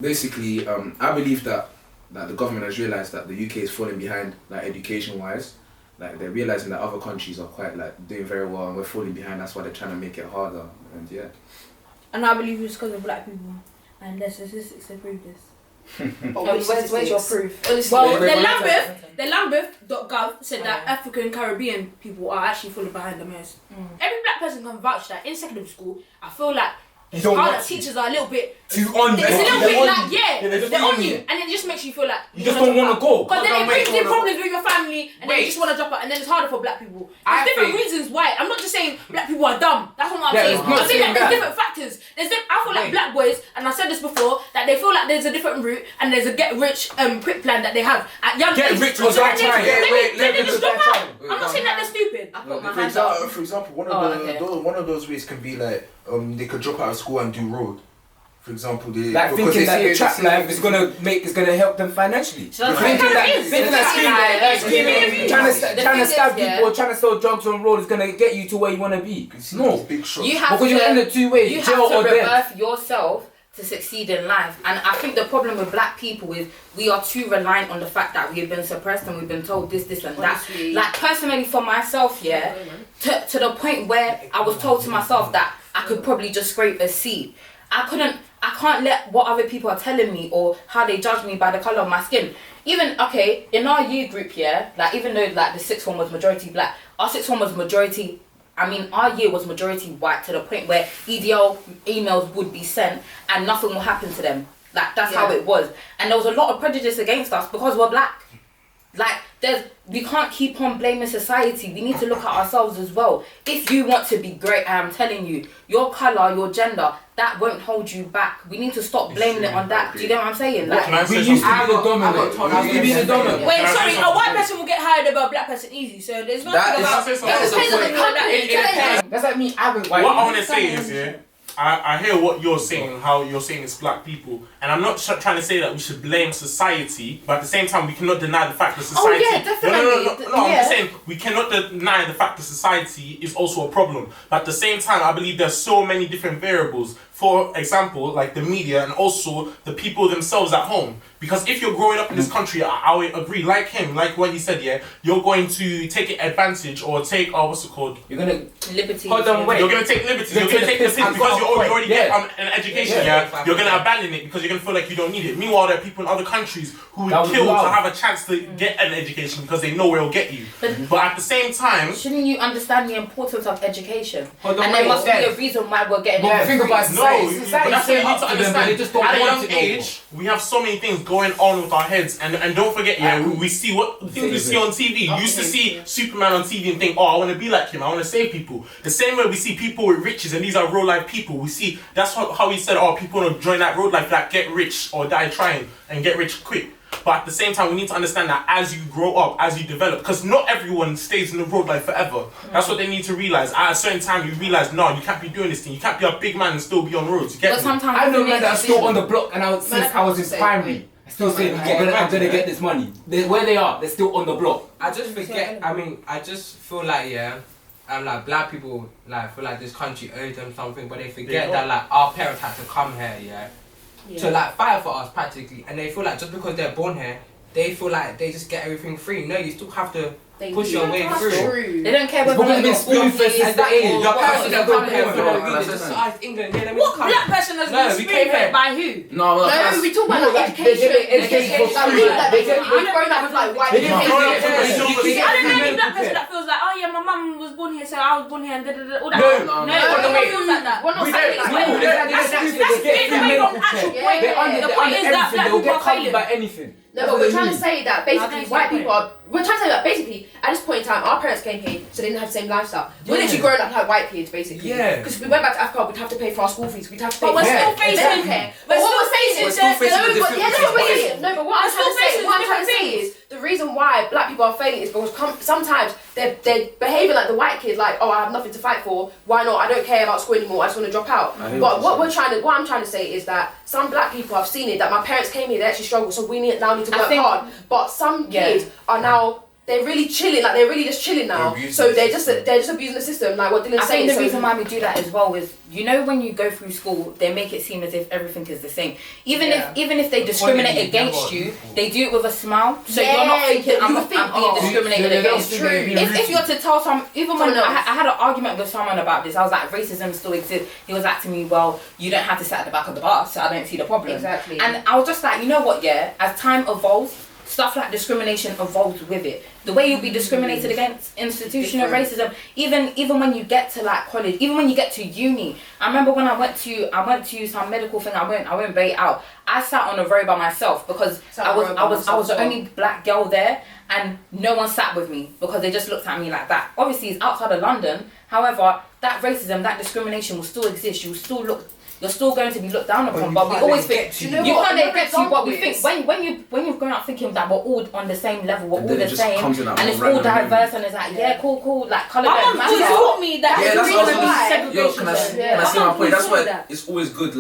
Basically, I believe that the government has realised that the UK is falling behind, like education-wise. Like they're realising that other countries are quite like doing very well and we're falling behind. That's why they're trying to make it harder. And yeah. And I believe it's because of black people, and there's statistics to prove this. Where's your proof? Well, the Lambeth.gov said that African Caribbean people are actually falling behind the most. Every black person can vouch that in secondary school, I feel like teachers are a little bit too on you. It's a little bit like, they're on you. And it just makes you feel like you just don't want to go. Because then it brings you problems with your family and then you just want to drop out and then it's harder for black people. There's different reasons why. I'm not just saying black people are dumb. That's not what I'm saying. I'm saying that there's different factors. I feel like black boys, and I said this before, that they feel like there's a different route and there's a get rich quick plan that they have at young age. Get rich or die trying. They just drop out. I'm not saying that they're stupid. For example, one of those ways can be like they could drop out of school and do road. For example, thinking that the trap life is gonna help them financially. Thinking that trying to stab people or trying to sell drugs on road is gonna get you to where you wanna be. No, because you're in the two ways. You have to rebirth yourself to succeed in life. And I think the problem with black people is we are too reliant on the fact that we've been suppressed and we've been told this and that. Like personally for myself, to the point where I was told to myself that I could probably just scrape a C. I can't let what other people are telling me or how they judge me by the colour of my skin. Even, in our year group, like even though like the sixth one was majority black, our sixth one was our year was majority white to the point where EDL emails would be sent and nothing will happen to them. Like that's how it was. And there was a lot of prejudice against us because we're black. Like we can't keep on blaming society. We need to look at ourselves as well. If you want to be great, I am telling you, your colour, your gender, that won't hold you back. We need to stop blaming it on that. Do you get what I'm saying? Like we used to be the dominant. Wait, sorry, a white person will get hired over a black person easy. So there's nothing about that's like me. What I want to say is, I hear what you're saying, how you're saying it's black people, and I'm not trying to say that we should blame society, but at the same time we cannot deny the fact that society. Oh yeah, definitely. No, I'm just saying we cannot deny the fact that society is also a problem. But at the same time, I believe there's so many different variables. For example, like the media and also the people themselves at home. Because if you're growing up in this country, I would agree, like him, like what he said, you're going to take advantage or take, what's it called? You're going to... Liberty. Hold on, wait. You're going to take liberties. You're going to take the piss because you already get an education, You're going to abandon it because you're going to feel like you don't need it. Meanwhile, there are people in other countries who would kill to have a chance to get an education because they know where it'll get you. But at the same time... Shouldn't you understand the importance of education? And there must be a reason why we're getting it. Think about society. But that's what you need to understand. At a young age, we have so many things going on with our heads, and don't forget, we see what things we see on TV. You used to see Superman on TV and think, I want to be like him, I want to save people. The same way we see people with riches, and these are real life people. We see that's how he said, people want to join that road life, like get rich or die trying and get rich quick. But at the same time, we need to understand that as you grow up, as you develop, because not everyone stays in the road life forever. That's what they need to realise. At a certain time, you realise, no, you can't be doing this thing. You can't be a big man and still be on roads. You get me? I know men that are still on the block, and since I was in primary, I still saying, I'm gonna get this money. Where they are, they're still on the block. I just forget. I just feel like like black people feel like this country owes them something, but they forget that like our parents had to come here, to like fight for us practically, and they feel like just because they're born here, they feel like they just get everything free. No, you still have to push your way through. They don't care whether you're spoon-fed at the age. Your parents have come here for no reason. Just England. What black person has been spoon-fed by who? No, we talk about education. Education. I'm growing up with like white people. I don't know any black person that feels like, my mum was born here, so I was born here, and all that. No, one feels like that. We're not saying that. That's taken away from the actual point. The point is that black people are failing. By anything. No, but we're trying to say that basically white people are. We're trying to say that basically at this point in time, our parents came here, so they didn't have the same lifestyle. We're literally growing up like white kids, basically. Yeah. Because if we went back to Africa, we'd have to pay for our school fees. We'd have to pay. But we're still facing. But what we're saying is, no, but what I'm trying to say is the reason why black people are failing is because sometimes they're behaving like the white kid, like, I have nothing to fight for. Why not? I don't care about school anymore. I just want to drop out. But what I'm trying to say is that some black people have seen it that my parents came here, they actually struggled, so we now need to work hard. But some kids are now they're really chilling, like they're really just chilling now. So they're just abusing the system, like what Dylan's saying. I think the reason why we do that as well is, you know, when you go through school, they make it seem as if everything is the same. Even if they discriminate against you, they do it with a smile. So you're not thinking I'm being discriminated against. True. If you're to tell even when I had an argument with someone about this, I was like, racism still exists. He was like to me, well, you don't have to sit at the back of the bus, so I don't see the problem. Exactly. And I was just like, you know what? Yeah, as time evolves, stuff like discrimination evolves with it. The way you'll be discriminated against, institutional racism, even when you get to like college, even when you get to uni. I remember when I went to some medical thing. I won't bait out. I sat on a row by myself because I was the only black girl there, and no one sat with me because they just looked at me like that. Obviously, it's outside of London. However, that racism, that discrimination will still exist. You're still going to be looked down upon, but we always think you can't get to what we think. When you're growing up thinking that we're all on the same level, we're all the same, and it's all diverse, and it's like cool, like colour don't matter. You taught me that. Yeah, that's what segregation. can I say my point? That's why it's always good.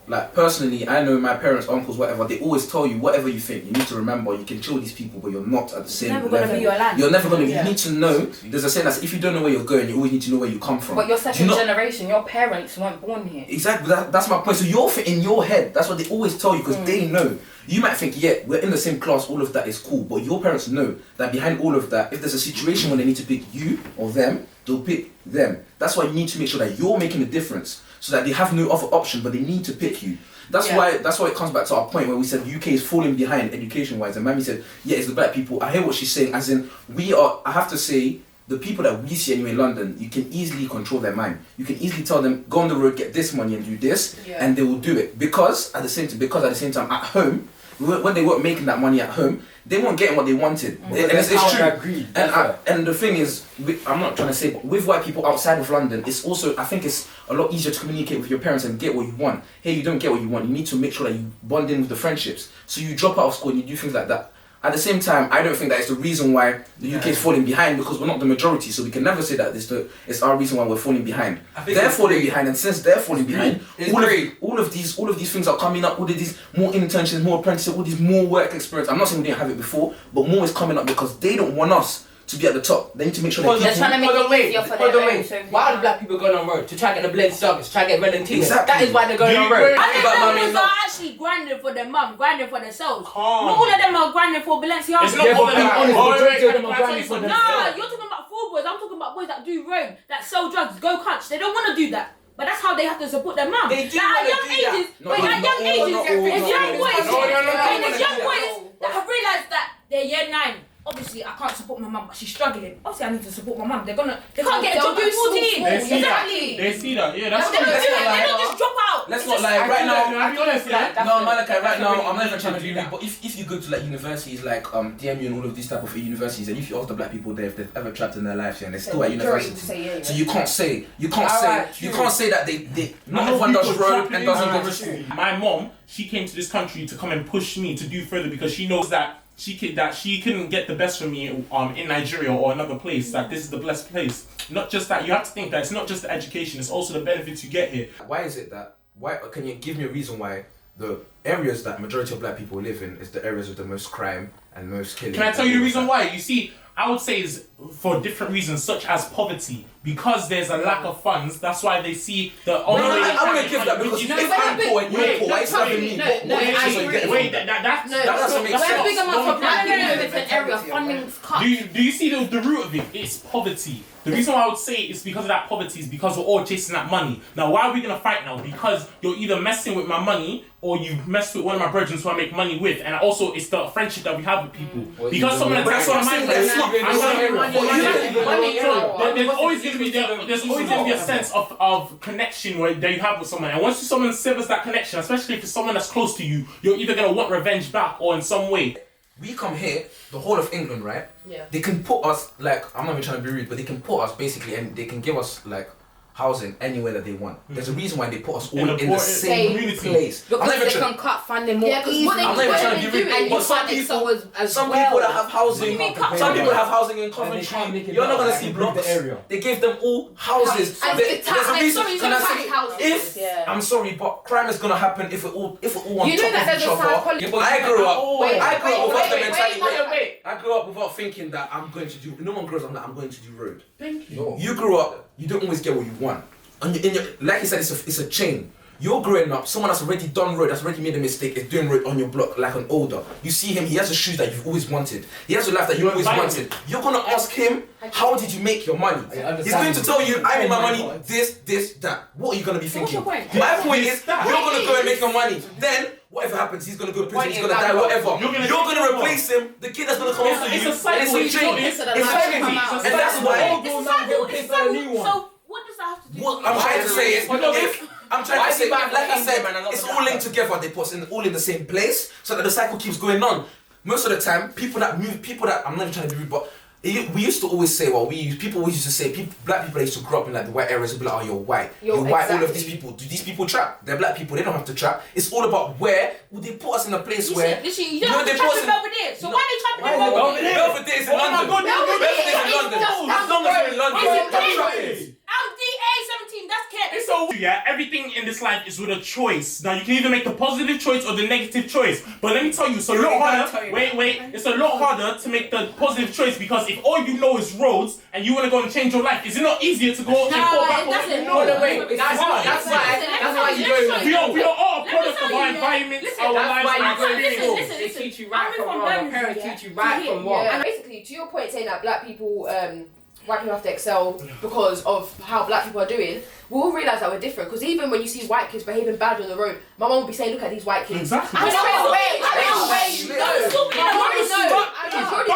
Like personally, I know my parents, uncles, whatever. They always tell you whatever you think. You need to remember you can chill these people, but you're not at the same level. Never gonna be your land. You're never gonna. You need to know. There's a saying that if you don't know where you're going, you always need to know where you come from. But you're second generation. Your parents weren't born here. Exactly. That's my point. So you're in your head. That's what they always tell you because they know. You might think, yeah, we're in the same class. All of that is cool, but your parents know that behind all of that, if there's a situation where they need to pick you or them, they'll pick them. That's why you need to make sure that you're making a difference, so that they have no other option, but they need to pick you. That's why it comes back to our point where we said the UK is falling behind education-wise, and Mamie said, yeah, it's the black people. I hear what she's saying, as in I have to say, the people that we see anyway in London, you can easily control their mind. You can easily tell them, go on the road, get this money and do this, and they will do it. Because at the same time, at home, when they weren't making that money at home, they weren't getting what they wanted. And it's true. And the thing is, I'm not trying to say, but with white people outside of London, it's also, I think it's a lot easier to communicate with your parents and get what you want. Hey, you don't get what you want. You need to make sure that you bond in with the friendships. So you drop out of school and you do things like that. At the same time, I don't think that it's the reason why the UK is falling behind, because we're not the majority, so we can never say that it's our reason why we're falling behind. They're falling behind, and since they're falling behind, all of these things are coming up. All of these more internships, more apprenticeships, all these more work experience. I'm not saying we didn't have it before, but more is coming up because they don't want us to be at the top. They need to make sure they're trying to make it easier for them. Why are the black people going on road? To try to get the blend joggers, try to get Valentino. Exactly. That is why they're going on road. I think the are actually grinding for their mum, grinding for themselves. Not all of them are grinding for Balenciaga. It's not all of them. Majority of them are grinding for themselves. Nah, you're talking about full boys. I'm talking about boys that do road, that sell drugs, go crunch. They don't want to do that. But that's how they have to support their mum. They do at young ages, there's young boys that have realised that they're year 9. Obviously, I can't support my mum, but she's struggling. Obviously, I need to support my mum. They can't get a job at 14. Exactly. They see that. Yeah, that's They don't just drop out. Let's not lie. Right now, be honest, Malachi, right now, I'm not even trying to be rude, but if you go to like universities like DMU and all of these type of universities, and if you ask the black people there if they've ever trapped in their lives and they're still at university, so you can't say that they not everyone does road and doesn't go to school. My mom, she came to this country to come and push me to do further because she knows that she couldn't get the best from me in Nigeria or another place. That this is the blessed place. Not just that, you have to think that it's not just the education, it's also the benefits you get here. Why is it that? Why can you give me a reason why the areas that majority of black people live in is the areas with the most crime and most killing? Can I tell you the reason why? You see, I would say is for different reasons, such as poverty. Because there's a lack of funds, that's why they see the only way. I'm gonna give that because if I'm poor and you're poor, why is that me? Wait, that's we're big enough for black people in an area, funding's cut. Do you see the root of it? It's poverty. The reason why I would say it's because of that poverty is because we're all chasing that money. Now, why are we gonna fight now? Because you're either messing with my money or you mess with one of my brethren who I make money with, and also it's the friendship that we have with people. Because someone attacks one of my friends, there's always gonna be a sense of connection that you have with someone, and once someone severs that connection, especially if it's someone that's close to you, you're either gonna want revenge back or in some way. We come here, the whole of England, right? Yeah. They can put us, like, I'm not even trying to be rude, but they can put us basically, and they can give us, like, housing anywhere that they want. There's a reason why they put us all in the important same community. place. Because they can cut funding more easily. what they- I'm not even what trying they to do give is you, but some people that have housing, some people have housing in Coventry. You're not gonna see blocks. They gave them all houses. And There's a reason. sorry, Can I tax say, houses, if yeah. I'm sorry, but crime is gonna happen if it all on You know top that of there's each a other. psychology- Yeah, but I grew up. Wait, I grew up without the wait, mentality. I grew up without thinking that I'm going to do. No one grows up that I'm going to do road. You grew up. You don't always get what you want. And like you said, it's a chain. You're growing up, someone that's already done road, that's already made a mistake, is doing road on your block like an older. You see him, he has the shoes that you've always wanted. He has the life that you always wanted. You're gonna ask him, how did you make your money? He's going to tell you, I made my money, this, that. What are you gonna be thinking? My point is, you're gonna go and make your money. Then, whatever happens, he's gonna go to prison, he's gonna die, whatever. You're gonna replace him, the kid that's gonna come after you. It's a cycle. It's a chain. It's and that's why. So what does that have to do? What I'm trying to say is, like I said, it's all linked together. They put it all in the same place, so that the cycle keeps going on. Most of the time, people that I'm not even trying to be rude, but we used to always say, people always used to say, black people that used to grow up in like the white areas would be like, oh, you're white. You're white, all of these people. Do these people trap? They're black people, they don't have to trap. It's all about where would they put us in a place where... You don't have to trap in Belvedere, so why are they trapping in Belvedere? Belvedere's in London. Belvedere's in London. As long as you're in London, you're trapping. I'm DA 17, that's Kent. It's so yeah, everything in this life is with a choice. Now you can either make the positive choice or the negative choice. But let me tell you, it's a lot harder. Wait, it's a lot harder to make the positive choice because if all you know is roads and you want to go and change your life, is it not easier to go and fall back on what you know? That's why you go. We are all a product of our environment, our lives, our experience. They teach you right from wrong. Your parents teach you right from wrong. And basically, to your point, saying that black people, white people have to excel because of how black people are doing, we'll all realise that we're different. Because even when you see white kids behaving badly on the road, my mum will be saying, look at these white kids. Exactly. I already know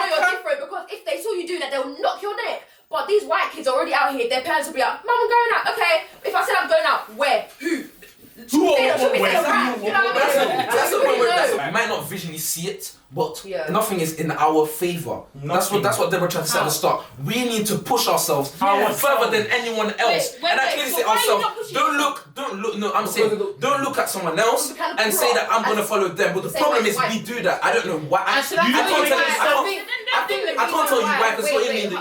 you're different because if they saw you doing that, they'll knock your neck. But these white kids are already out here, their parents will be like, Mum, I'm going out. Okay, if I said I'm going out, where? Who? That's the point where we might not visually see it, but nothing is in our favour. That's what Deborah tried to say at the start. We need to push ourselves further than anyone else. And I clearly say ourselves. Don't look. No, I'm saying don't look at someone else and say that I'm gonna follow them. But the problem is we do that. I don't know why. I can't tell you why. Because what you mean.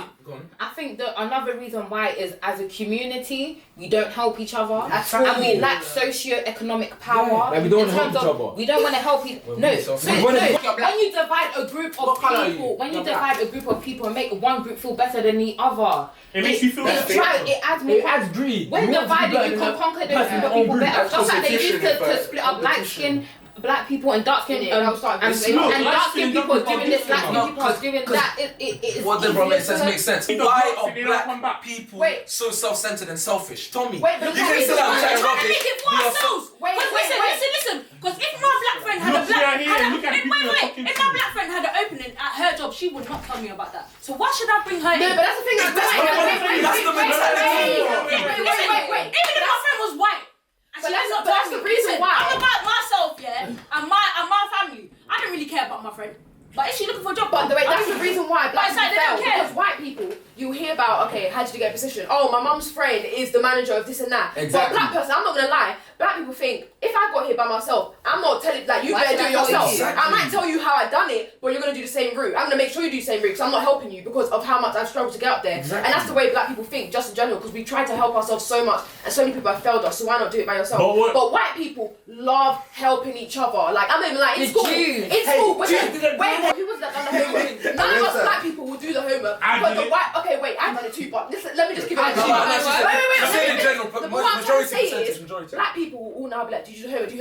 I think that another reason why is as a community we don't help each other and we lack socio-economic power. Like we don't want to help each other. We don't want to help people. No. When you divide a group of people, and make one group feel better than the other, it makes you feel it adds greed. When divided, you can conquer those group of people better. Just like they used to split up black people and dark skin and dark skin people are doing this, light skin people are doing that. What the problem makes sense. Why are black people so self-centered and selfish? Tommy, you can sit down and try to rub it. Listen. Because if my black friend had an opening at her job, she would not tell me about that. So why should I bring her in? No, but that's the thing. That's the mentality. Wait. Even if my friend was white. But that's the reason why. I'm about myself, and my family. I don't really care about my friend. But if she's looking for a job, by the way, that's the reason why black people fail. Because white people, you hear about, okay, how did you get a position? Oh, my mum's friend is the manager of this and that. Exactly. But a black person, I'm not gonna lie, black people think, if I got here by myself, I'm not telling, like, you better do it yourself. Exactly. I might tell you how I done it, but you're gonna do the same route. I'm gonna make sure you do the same route, because I'm not helping you because of how much I've struggled to get up there. Exactly. And that's the way black people think, just in general, because we try to help ourselves so much, and so many people have failed us, so why not do it by yourself? But white people love helping each other. Like, I'm not even like, in school, who was that done the homework? None of us black people will do the homework. But the white, okay, wait, I've done it too, but listen, let me just give it a try. Wait. What I'm trying to say is, black people will all now be like, did you do the homework?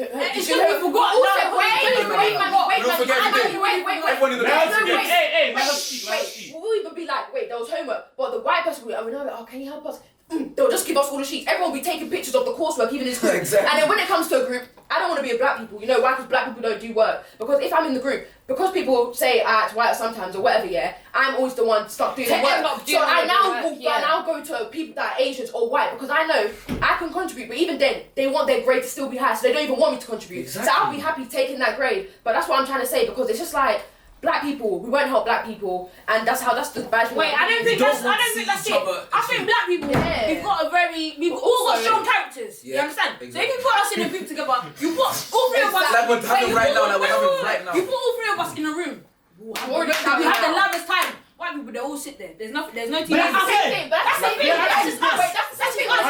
We'll even be like, wait, there was homework, but the white person will be like, oh, can you help us? They'll just give us all the sheets. Everyone will be taking pictures of the coursework, even in school. Exactly. And then when it comes to a group, I don't want to be a black people. You know why? Because black people don't do work. Because if I'm in the group, because people say I act white sometimes or whatever, I'm always the one stuck doing the work. So I now go to people that are Asians or white because I know I can contribute. But even then, they want their grade to still be high, so they don't even want me to contribute. Exactly. So I'll be happy taking that grade. But that's what I'm trying to say because it's just like, black people, we won't help black people, and that's the bad thing. Wait, I don't think that's it. I think black people, we've all got strong characters. You understand? So if you put us in a group together, you put all three of us. Like we're having right now. You put all three of us in a room. We have the loudest time. White people, they all sit there. There's no TV. That's the same thing. That's the same thing. That's the same thing when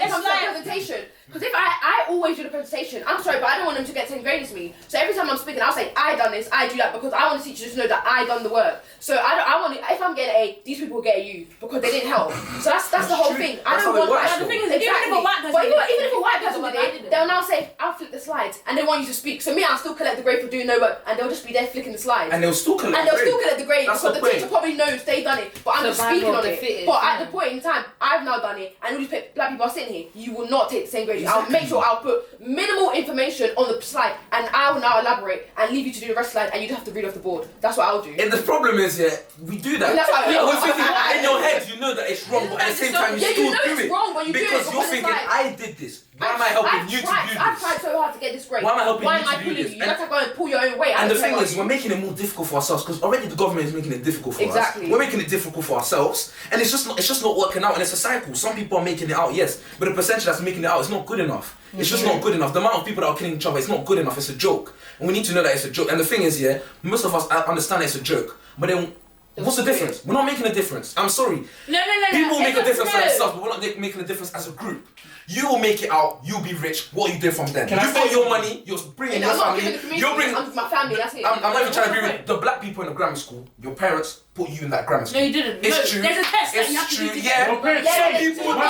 it comes to presentation. Because if I always do the presentation, I'm sorry, but I don't want them to get 10 grades to me. So every time I'm speaking, I'll say I done this, I do that, because I want the teachers to know that I done the work. So I want if I'm getting an A, these people will get a U because they didn't help. So that's the whole thing. I don't want that. The thing is, even if a white person did it, they'll now say I'll flick the slides, and they want you to speak. So me, I'll still collect the grade for doing no work, and they'll just be there flicking the slides. And they'll still collect the grade because the teacher probably knows they've done it, but I'm just speaking on it. But at the point in time, I've now done it, and all these black people are sitting here. You will not take the same grade. I'll make sure I'll put minimal information on the slide, and I will now elaborate and leave you to do the rest of the slide, and you'd have to read off the board. That's what I'll do. And the problem is, we do that. That's why I was thinking, in your head, you know that it's wrong, but at the same time, you still do it. Wrong, but you because do it you're thinking, I did this. Why am I helping you to do this? I've tried so hard to get this grade. Why am I helping you to do this? You have to go and pull your own weight. And the thing is, we're making it more difficult for ourselves because already the government is making it difficult for us. We're making it difficult for ourselves, and it's just not working out. And it's a cycle. Some people are making it out, yes, but the percentage that's making it out is not good enough. It's just not good enough. The amount of people that are killing each other, it's not good enough. It's a joke, and we need to know that it's a joke. And the thing is, most of us understand it's a joke, but then. What's the difference? We're not making a difference. I'm sorry. No. People make a difference for themselves, but we're not making a difference as a group. You will make it out. You'll be rich. What you did from then? You've got your money. You're bringing your family. You're bringing. I'm my family. That's it. I'm not even trying to be with the black people in the grammar school. Your parents put you in that grammar school. No, you didn't. It's true. There's a test that you have to do. Yeah. Your parents. Some people. My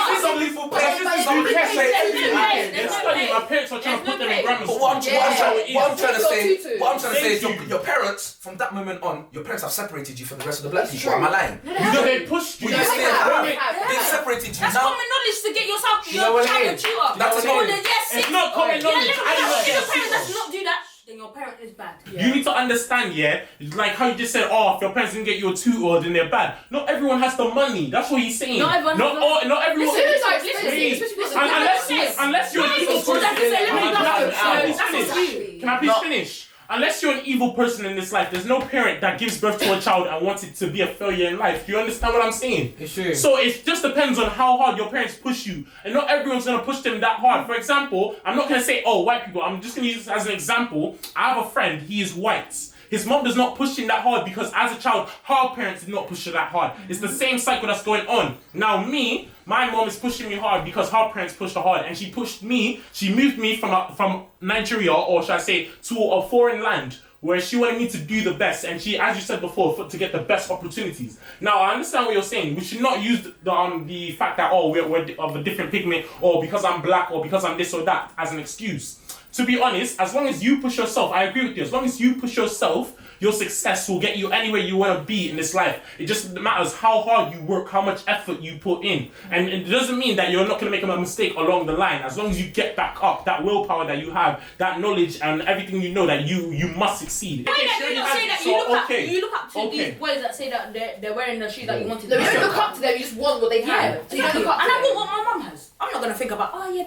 parents are trying to put them in grammar school. What I'm trying to say is your parents, from that moment on, your parents have separated you from the rest of the black people. Am I lying? No, they pushed you. They separated you. That's common knowledge to get yourself You know what I mean? That's it's not common knowledge. If your parents does not do that, then your parent is bad. You need to understand, like how you just said, if your parents didn't get you a tutor, then they're bad. Not everyone has the money. That's what he's saying. Not everyone. Unless you're an evil person. Can I please finish? Unless you're an evil person in this life, there's no parent that gives birth to a child and wants it to be a failure in life. Do you understand what I'm saying? It's true. So it just depends on how hard your parents push you. And not everyone's going to push them that hard. For example, I'm not going to say, white people. I'm just going to use this as an example. I have a friend. He is white. His mom does not push him that hard because as a child, her parents did not push her that hard. It's the same cycle that's going on. Now my mom is pushing me hard because her parents pushed her hard, and she pushed me. She moved me from Nigeria, or should I say, to a foreign land where she wanted me to do the best, and she, as you said before, to get the best opportunities. Now I understand what you're saying. We should not use the fact that we're of a different pigment, or because I'm black, or because I'm this or that as an excuse. To be honest, as long as you push yourself, I agree with you, as long as you push yourself, your success will get you anywhere you want to be in this life. It just matters how hard you work, how much effort you put in. And it doesn't mean that you're not going to make a mistake along the line. As long as you get back up, that willpower that you have, that knowledge and everything you know, that you must succeed. You look up to these boys that say that they're wearing the shoes that you wanted. No, you don't look up to them, you just want what they have. So you don't look up to them. And I want what my mum has. I'm not going to think about, what you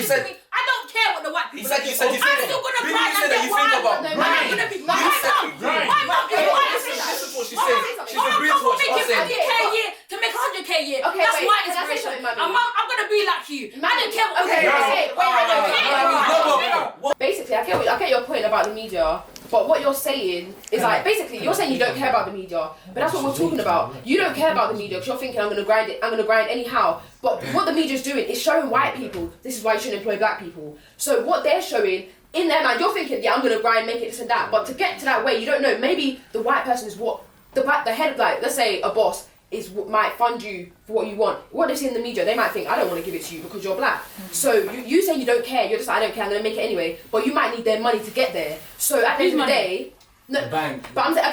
said. I don't care what the white people say. I'm still gonna cry like that. I'm gonna be my mum. This is what she's saying. She's agreeing to what she's saying. 50K a year to make 100K a year. That's my inspiration. I'm gonna be like you. I don't care what. Basically, I get your point about the media. But what you're saying is basically you're saying you don't care about the media, but that's what we're talking about. You don't care about the media because you're thinking I'm gonna grind anyhow. But what the media's doing is showing white people this is why you shouldn't employ black people. So what they're showing in their mind, you're thinking, I'm gonna grind, make it this and that. But to get to that way, you don't know. Maybe the white person is what the head of, like, let's say a boss is what might fund you for what you want. What they see in the media, they might think, I don't want to give it to you because you're black. So you saying you don't care, you're just like, I don't care, I'm going to make it anyway. But you might need their money to get there. So at the end of the day, the bank. But I'm saying,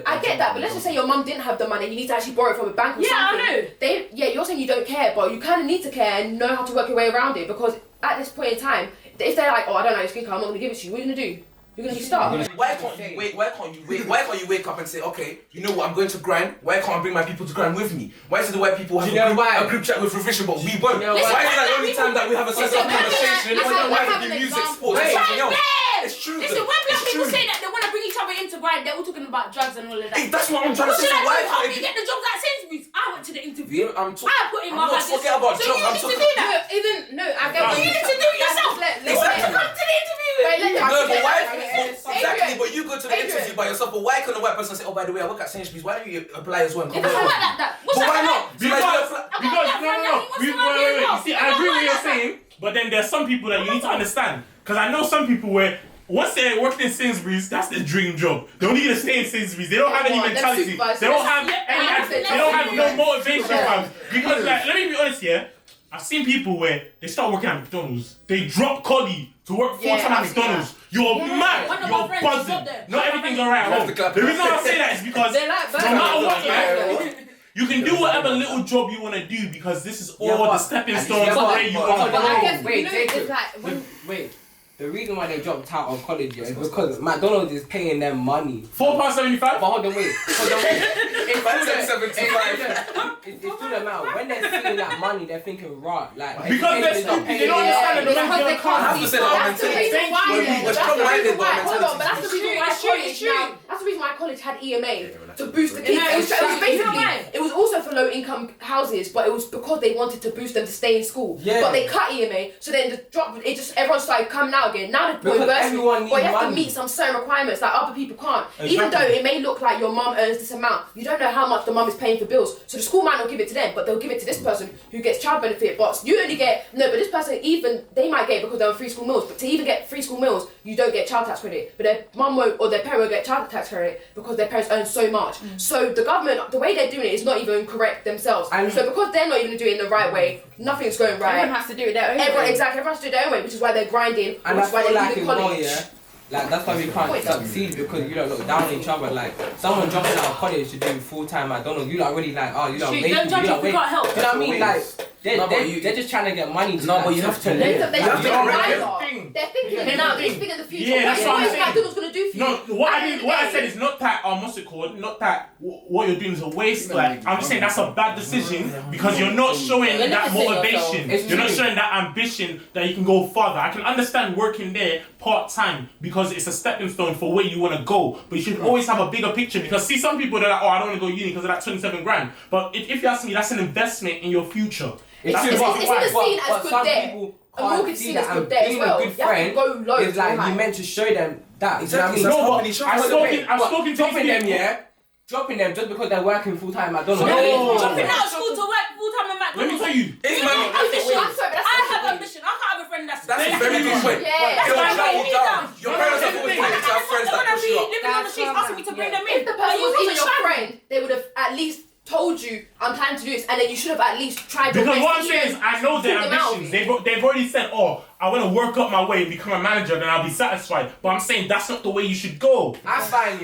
I get that, but let's just say your mum didn't have the money, you need to actually borrow it from a bank or something. I know. You're saying you don't care, but you kind of need to care and know how to work your way around it, because at this point in time, if they're like, I don't know your skin color, I'm not going to give it to you, what are you going to do? You're gonna be stuck. Why can't you wake up and say, okay, you know what, I'm going to grind. Why can't I bring my people to grind with me? Why is it the white people have a group chat with Revision, but we won't? Why is it like the only time that we have a sense of conversation when white people do music, sports, and something else? It's true. Listen, when black people say that they want to bring each other into grind, they're all talking about drugs and all of that. Hey, that's what I'm trying to say. Why can't we get the jobs at Sainsbury's? I went to the interview. I put in my bag. Forget about jobs. I'm talking about I get you need to do it yourself. Let's come to the interview. Exactly, but you go to the interview by yourself. But why can a white person say, oh, by the way, I work at Sainsbury's? Why don't you apply as well? It doesn't work like that. But why not? Because no. Wait. You see, I agree with what you're saying, but then there's some people that you need to understand. Because I know some people where once they're working in Sainsbury's, that's their dream job. They don't need to stay in Sainsbury's. They don't have any mentality. They don't have any. They don't have no motivation, fam. Because like, let me be honest here. I've seen people where they start working at McDonald's. They drop collie to work full-time at McDonald's. You're mad. You're buzzing. Not everything's alright at home. The reason I say that is because no matter what, you can do whatever little job you want to do because this is all the stepping stones to where you are. Wait. The reason why they dropped out of college is because McDonald's is paying them money. £4.75? But hold on, wait. It's still them out. When they're seeing that money, they're thinking, right, like... Because they're stupid, they don't understand the because they can't see. That's the reason why. Hold on, but that's the reason why college now... That's the reason why college had EMA to boost the kids. It was basically... It was also for low-income houses, but it was because they wanted to boost them to stay in school. But they cut EMA, so then the drop... It just... Everyone started coming out again. Now the university, but you have to meet some certain requirements that other people can't. Exactly. Even though it may look like your mum earns this amount, you don't know how much the mum is paying for bills. So the school might not give it to them, but they'll give it to this person who gets child benefit. But you only get but this person even they might get it because they're on free school meals. But to even get free school meals, you don't get child tax credit. But their mum won't or their parent won't get child tax credit because their parents earn so much. So the government, the way they're doing it is not even correct themselves. And so because they're not even doing it in the right way, nothing's going right. Everyone has to do it their own way. Everyone has to do it their own way, which is why they're grinding. And that's why they're leaving college. Like that's why we can't succeed because you don't look down on each other. Like someone dropping out of college to do full-time McDonald's, you already like, oh, you don't make it, you don't wait. Can't help. You know what I mean? Like they're just trying to get money. No, but you have to live. They're thinking now. They're thinking in the future. Yeah, that's what I'm saying. McDonald's gonna do for you. No, what I said is not that what's it called? Not that what you're doing is a waste. Like I'm just saying that's a bad decision because you're not showing that motivation. You're not showing that ambition that you can go further. I can understand working there part-time because it's a stepping stone for where you want to go, but you should always have a bigger picture because see some people they're like, oh, I don't want to go uni because of that 27 grand, but if you ask me, that's an investment in your future. It's seen as good there. A mortgage seen as good there as well. You have to go low. It's like you meant to show them that. Exactly. I've spoken to them, dropping them just because they're working full-time at McDonald's. Dropping out of school to work full-time at McDonald's. Let me tell you. I have ambition. I can't have a friend that's very different. Your parents have always wanted to have friends that push you up. living on the streets asking me to bring them in. If the person was even your friend, they would have at least told you I'm planning to do this, and then you should have at least tried. Because what I'm saying is, I know their ambitions. They've already said, oh, I want to work up my way and become a manager, then I'll be satisfied. But I'm saying that's not the way you should go. I find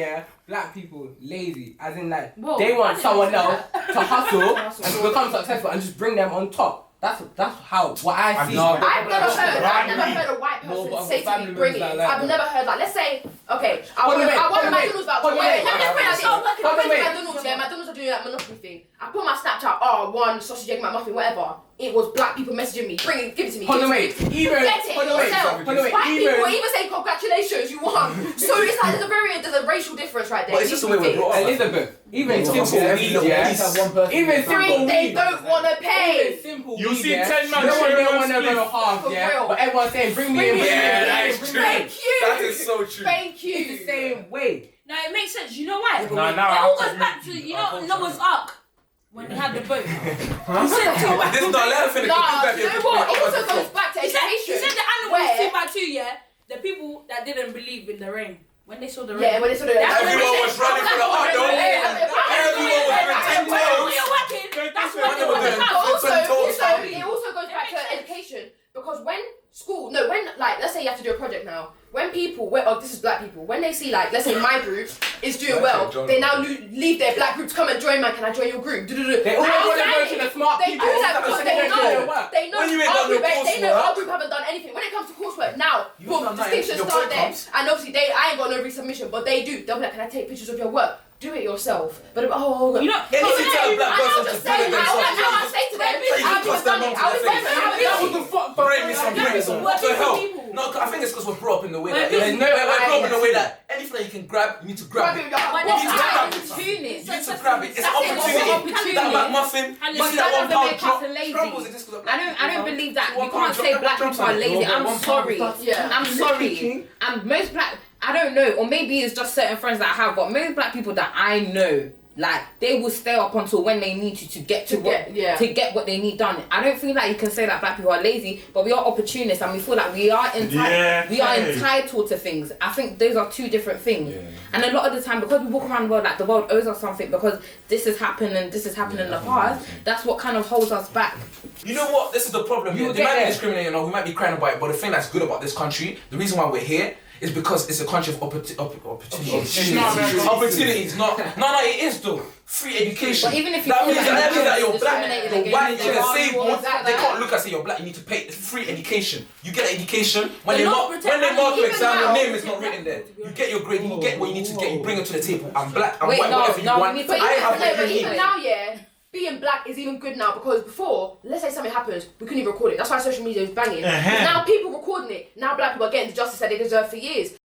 black people lazy, as in like they want someone else to hustle and become successful and just bring them on top. That's how what I see. I've never heard a white person say to me, bring it. I've never heard like, let's say, okay, I want a McDonald's voucher. McDonald's are doing that Monopoly thing. I put my Snapchat, one sausage egg McMuffin, whatever. It was black people messaging me, give it to me. White people even say congratulations, you won. So it's like there's a racial difference right there. But it's just the way we're brought up. Elizabeth, even simple they don't want to pay. You see 10 man don't want to go half, but everyone's saying bring me in. That is true. That is so true. Thank you. It's the same way. No, it makes sense. You know why? No, it all goes back to Noah's Ark when he had the boat. He said to this is not let it also goes back to education. He said the animals 2x2. The people that didn't believe in the rain. When they saw the rain. When they saw the rain. Everyone was running for the ark, though. Everyone was when you're working, that's when they were But also, it also goes back to education because when school. No, when like let's say you have to do a project now. When people, this is black people. When they see like, let's say my group is doing well, they now leave their black group to come and join mine. Can I join your group? They always want to go to the smart people. They do that because they know our group haven't done anything. When it comes to coursework, now distinctions start there, and obviously I ain't got no resubmission, but they do. They'll be like, can I take pictures of your work? Do it yourself. But you know, I'm just saying. I say to them, I've done it. What the hell? No, I think it's because we're brought up in the way that we're brought up in the way that anything that you can grab, you need to grab it. You need to grab it. You need to grab it. It's an opportunity. That McMuffin, you see that £1 drop. I don't believe that. You can't say black people are lazy. I'm sorry. I'm sorry. And most black, I don't know, or maybe it's just certain friends that I have, but most black people that I know, like, they will stay up until when they need to get what they need done. I don't feel like you can say that black people are lazy, but we are opportunists and we feel like we are entitled to things. I think those are two different things. Yeah. And a lot of the time, because we walk around the world like the world owes us something because this has happened and this has happened in the past, that's what kind of holds us back. You know what? This is the problem here. They might be discriminating or we might be crying about it, but the thing that's good about this country, the reason why we're here, is because it's a country of opportunities. Opportunities, no, it is though. Free education. But even if you that means that you're black, you're white, you're disabled, they can't look and say you're black. You need to pay. It's free education. You get education when they mark your exam, your name is not written there. You get your grade. You get what you need to get. You bring it to the table. I'm black. I'm white. Whatever you want. But even now, being black is even good now because before, let's say something happens, we couldn't even record it. That's why social media is banging. Now people recording it. Now black people are getting the justice that they deserve for years.